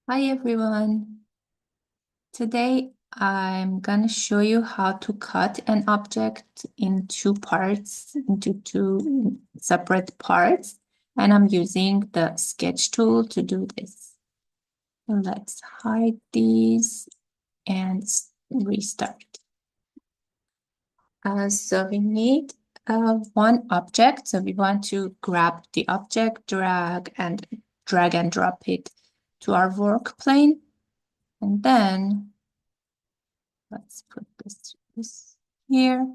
Hi everyone. Today I'm gonna show you how to cut an object in two parts, into two separate parts, and I'm using the sketch tool to do this. Let's hide these and restart. So we need one object. So we want to grab the object, drag and drop it to our work plane, and then let's put this here.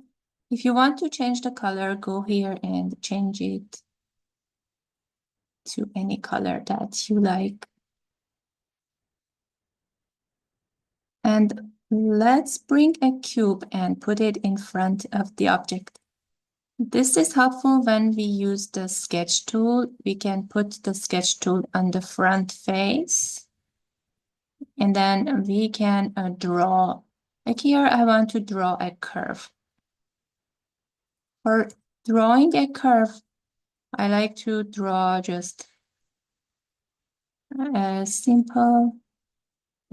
If you want to change the color, go here and change it to any color that you like. And let's bring a cube and put it in front of the object. This is helpful when we use the sketch tool. We can put the sketch tool on the front face, and then we can draw. Like here, I want to draw a curve. For drawing a curve, I like to draw just simple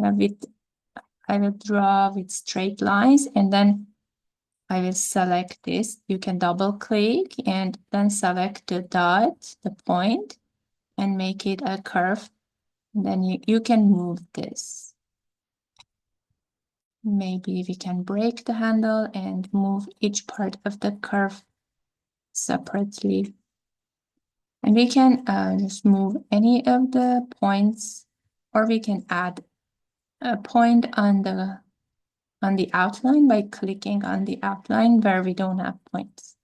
I will draw with straight lines, and then I will select this. You can double click and then select the dot, the point, and make it a curve. And then you can move this. Maybe we can break the handle and move each part of the curve separately. And we can just move any of the points, or we can add a point on the outline by clicking on the outline where we don't have points.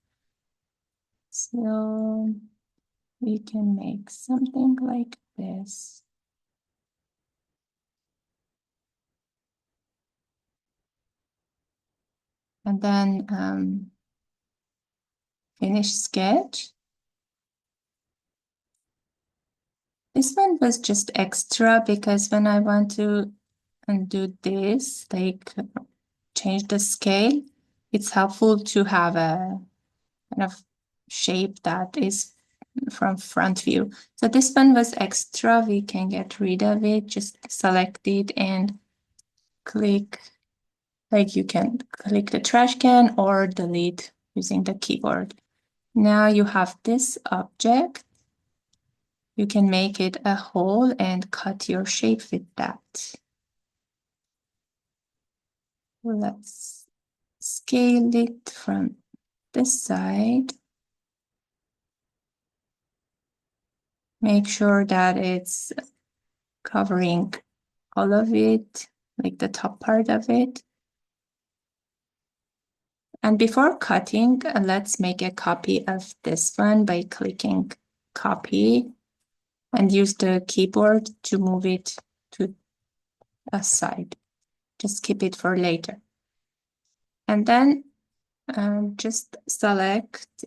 So we can make something like this. And then finish sketch. This one was just extra because when I want to undo this, like change the scale, it's helpful to have a kind of shape that is from front view. So this one was extra. We can get rid of it. Just select it and click. Like you can click the trash can or delete using the keyboard. Now you have this object. You can make it a hole and cut your shape with that. Let's scale it from this side. Make sure that it's covering all of it, like the top part of it. And before cutting, let's make a copy of this one by clicking copy and use the keyboard to move it to a side. Just keep it for later. And then just select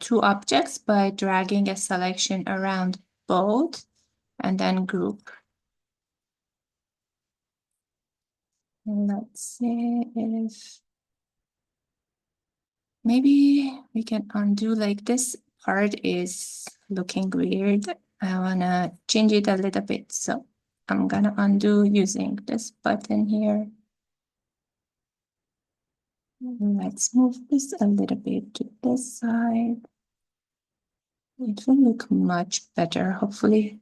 two objects by dragging a selection around both and then group. Let's see if maybe we can undo, like this part is looking weird. I wanna change it a little bit. So I'm gonna undo using this button here. Let's move this a little bit to this side. It will look much better, hopefully.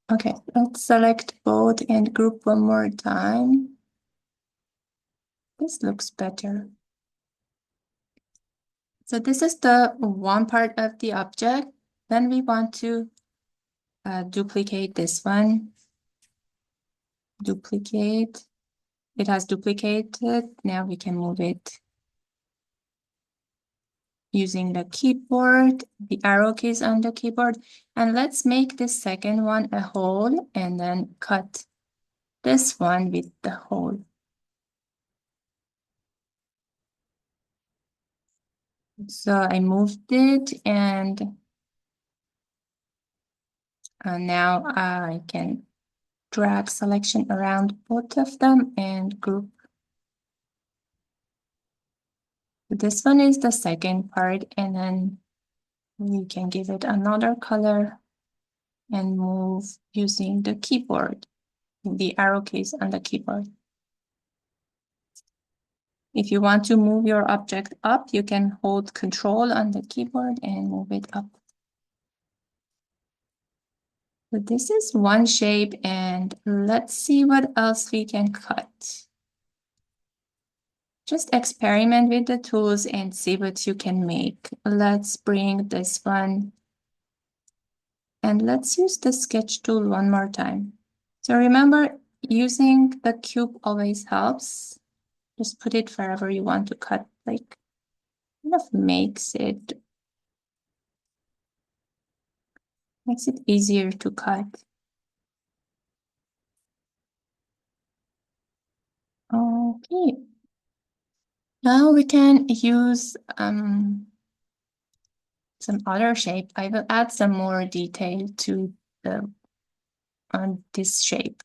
Okay, let's select both and group one more time. This looks better. So this is the one part of the object. Then we want to duplicate this one. Duplicate. It has duplicated. Now we can move it using the keyboard, the arrow keys on the keyboard. And let's make this second one a hole and then cut this one with the hole. So I moved it, and now I can drag selection around both of them and group. This one is the second part, and then we can give it another color and move using the keyboard. the arrow keys on the keyboard. If you want to move your object up, you can hold Control on the keyboard and move it up. So this is one shape, and let's see what else we can cut. Just experiment with the tools and see what you can make. Let's bring this one, and let's use the sketch tool one more time. So remember, using the cube always helps. Just put it wherever you want to cut, like kind of makes it easier to cut. Okay. Now we can use some other shape. I will add some more detail to the on this shape,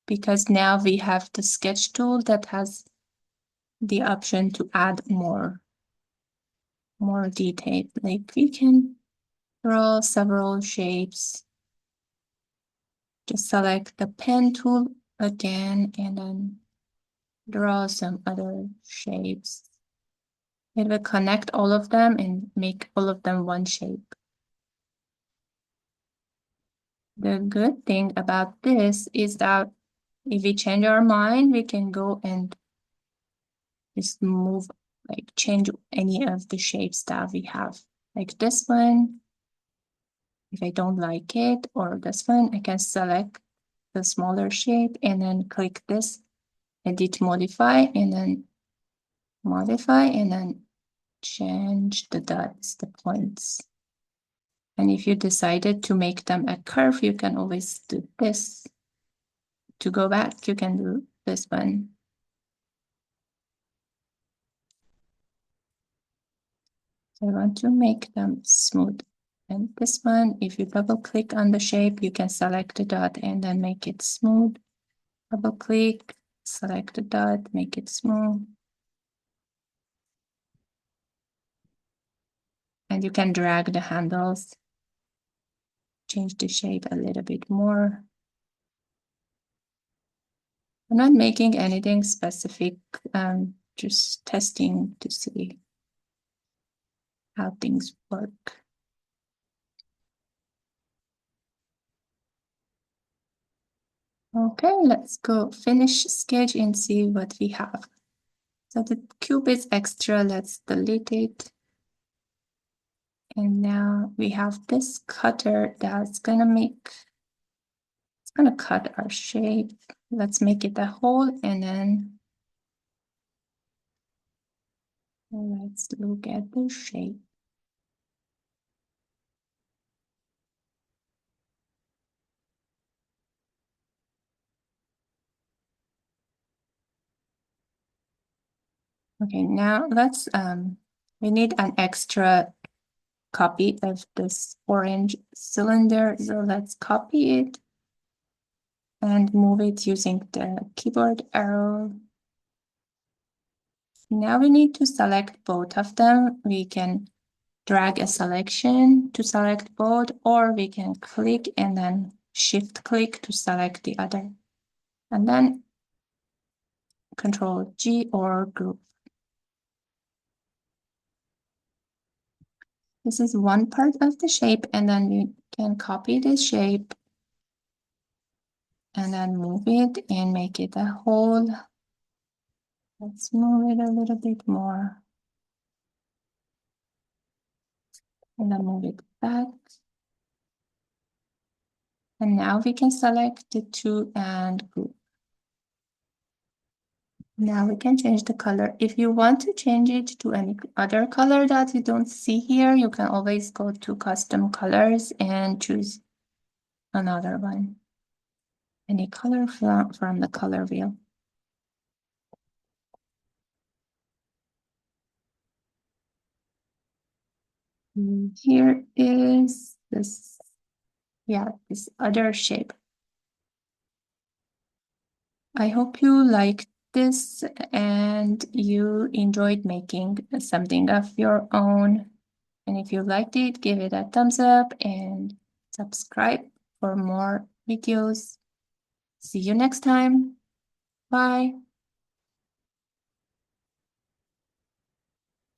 because now we have the sketch tool that has the option to add more detail. Like we can draw several shapes. Just select the pen tool again and then draw some other shapes. It will connect all of them and make all of them one shape. The good thing about this is that if we change our mind, we can go and just move, like change any of the shapes that we have. Like this one, if I don't like it, or this one, I can select the smaller shape and then click this, edit, modify, and then modify, and then change the dots, the points. And if you decided to make them a curve, you can always do this. To go back, you can do this one. So I want to make them smooth. And this one, if you double click on the shape, you can select the dot and then make it smooth. Double click, select the dot, make it smooth. And you can drag the handles, change the shape a little bit more. I'm not making anything specific, just testing to see how things work. Okay, let's go finish sketch and see what we have. So the cube is extra, let's delete it. And now we have this cutter that's gonna cut our shape. Let's make it a hole and then let's look at the shape. Okay, now we need an extra copy of this orange cylinder. So let's copy it and move it using the keyboard arrow. Now we need to select both of them. We can drag a selection to select both, or we can click and then shift click to select the other. And then Control G or group. This is one part of the shape, and then you can copy this shape and then move it and make it a hole. Let's move it a little bit more. And then move it back. And now we can select the two and group. Now we can change the color. If you want to change it to any other color that you don't see here, you can always go to custom colors and choose another one. Any color from the color wheel. Here is this, this other shape. I hope you liked this and you enjoyed making something of your own. And if you liked it, give it a thumbs up and subscribe for more videos. See you next time. Bye.